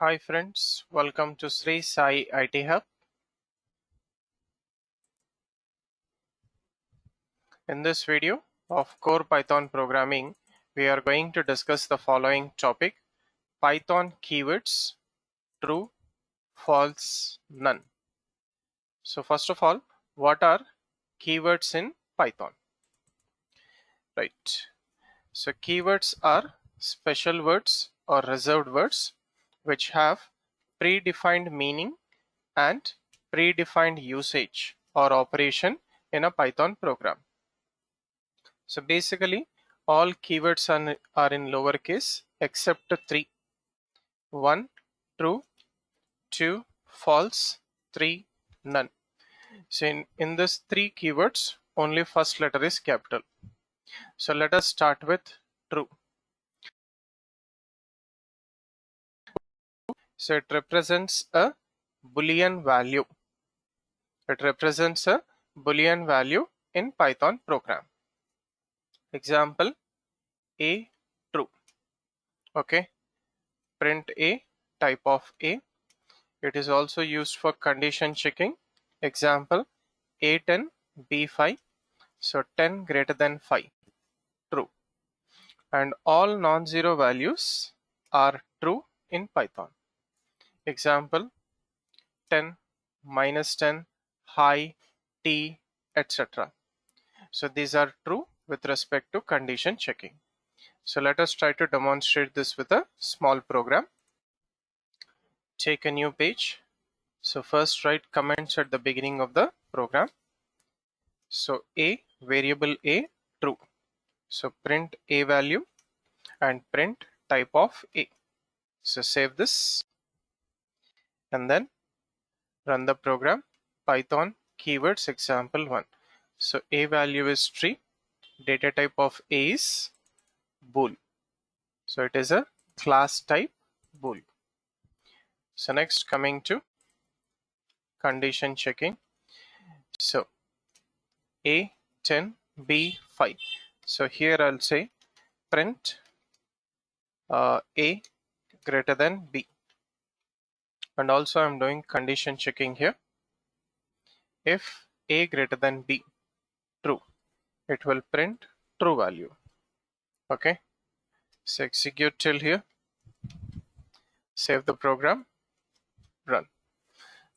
Hi friends, welcome to Srisai IT Hub. In this video of Core Python Programming, we are going to discuss the following topic: Python keywords, true, false, none. So first of all, what are keywords in Python? Right. So keywords are special words or reserved words which have predefined meaning and predefined usage or operation in a Python program. So basically, all keywords are in lowercase except three: 1, true; 2, false; 3, none. So in this three keywords, only first letter is capital. So let us start with true. So it represents a Boolean value. It represents a Boolean value in Python program. Example: A, true. Okay, print A, type of A. It is also used for condition checking. Example: A10, B5. So 10 greater than 5, true. And all non-zero values are true in Python. Example: 10, -10, high, t, etc. So these are true with respect to condition checking. So let us try to demonstrate this with a small program. Take a new page. So first write comments at the beginning of the program. So A, variable A, true. So print A value and print type of A. So save this and then run the program. Python keywords example 1. So A value is tree, data type of A is bool. So it is a class type bool. So next, coming to condition checking. So A10, B5. So here I'll say print A greater than B. And also I'm doing condition checking here. If A greater than B, true, it will print true value. Okay, so execute till here, save the program, run.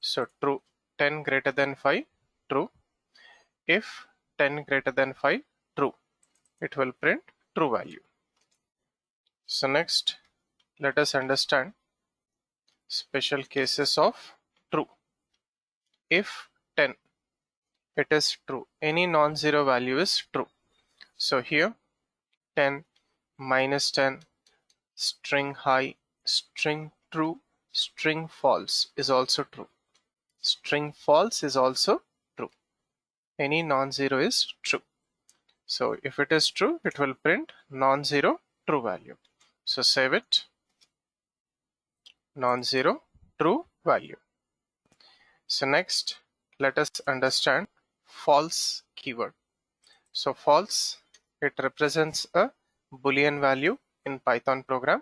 So true, 10 greater than 5, true. If 10 greater than 5, true, it will print true value. So next, let us understand special cases of true. If 10, it is true. Any non-zero value is true. So here 10, -10, string high, string true, string false is also true. String false is also true. Any non-zero is true. So if it is true, it will print non-zero true value. So save it, non-zero true value. So next, let us understand false keyword. So false, it represents a Boolean value in Python program.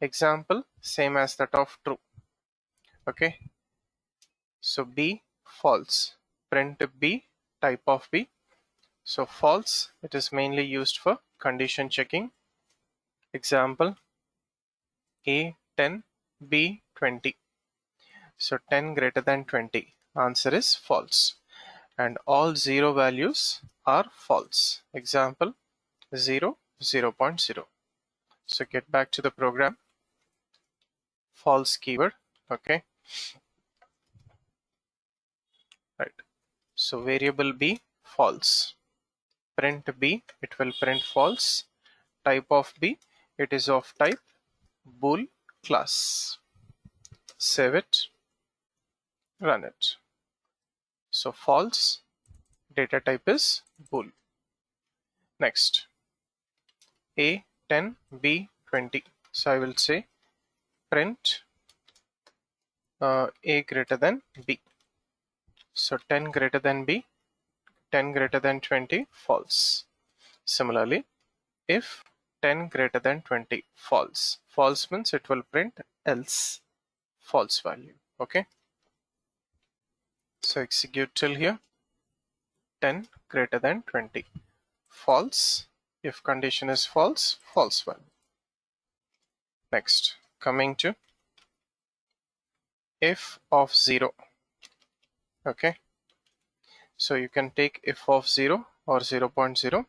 Example, same as that of true. Okay, so B, false, print B, type of B. So false, it is mainly used for condition checking. Example, A10, B20. So 10 greater than 20, answer is false. And all zero values are false. Example, 0, 0.0. So get back to the program. False keyword. Okay, right. So variable B, false. Print B, it will print false. Type of B, it is of type bool class. Save it, run it. So false, data type is bool. Next, A10, B20. So I will say print A greater than B. So 10 greater than B, 10 greater than 20, false. Similarly, if 10 greater than 20, false. False means it will print else. false value. Okay, so execute till here. 10 greater than 20, false. If condition is false, false value. Next, coming to if of 0. Okay, so you can take if of 0 or 0.0.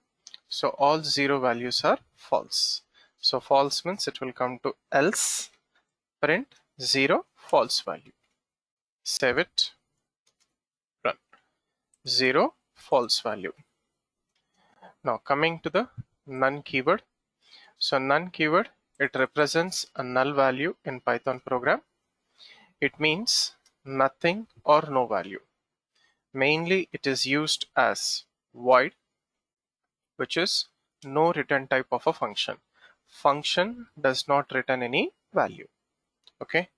So all 0 values are false. So false means it will come to else, print 0 false value. Save it, run. 0 false value. Now coming to the none keyword. So none keyword, it represents a null value in Python program. It means nothing or no value. Mainly it is used as void, which is no return type of a function. Function does not return any value. Okay,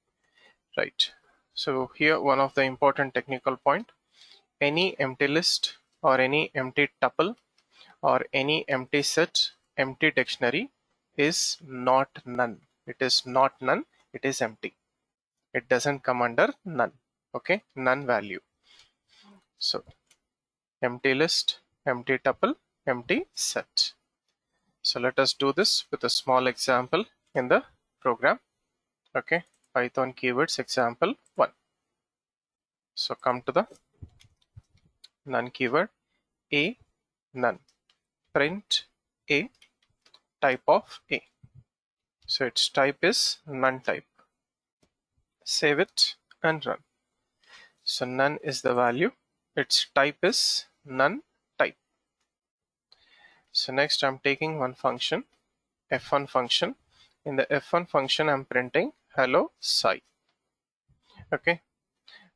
right. So here one of the important technical point, any empty list or any empty tuple or any empty set, empty dictionary is not none. It is not none, it is empty. It doesn't come under none. Okay, none value. So empty list, empty tuple, empty set. So let us do this with a small example in the program. Okay, Python keywords example 1. So come to the none keyword, a none, print a type of a. So its type is none type. Save it and run. So none is the value, its type is none type. So next I'm taking one function, f1 function. In the f1 function I'm printing hello sci. Okay,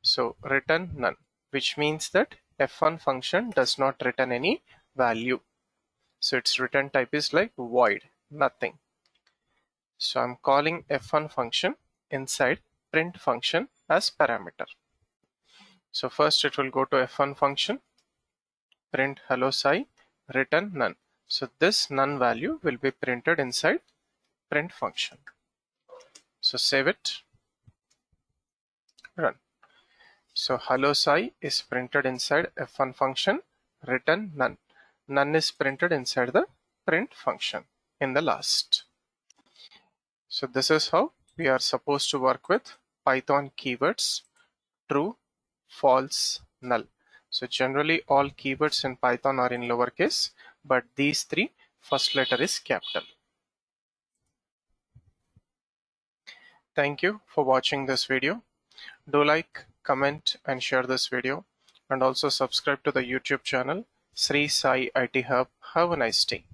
so return none, which means that f1 function does not return any value. So its return type is like void, nothing. So I'm calling f1 function inside print function as parameter. So first it will go to f1 function, print hello sci, return none. So this none value will be printed inside print function. So save it, run. So hello sci is printed inside f1 function, return none. None is printed inside the print function in the last. So this is how we are supposed to work with Python keywords, true, false, null. So generally all keywords in Python are in lowercase, but these three, first letter is capital. Thank you for watching this video. Do like, comment and share this video, and also subscribe to the YouTube channel Sri Sai IT Hub. Have a nice day.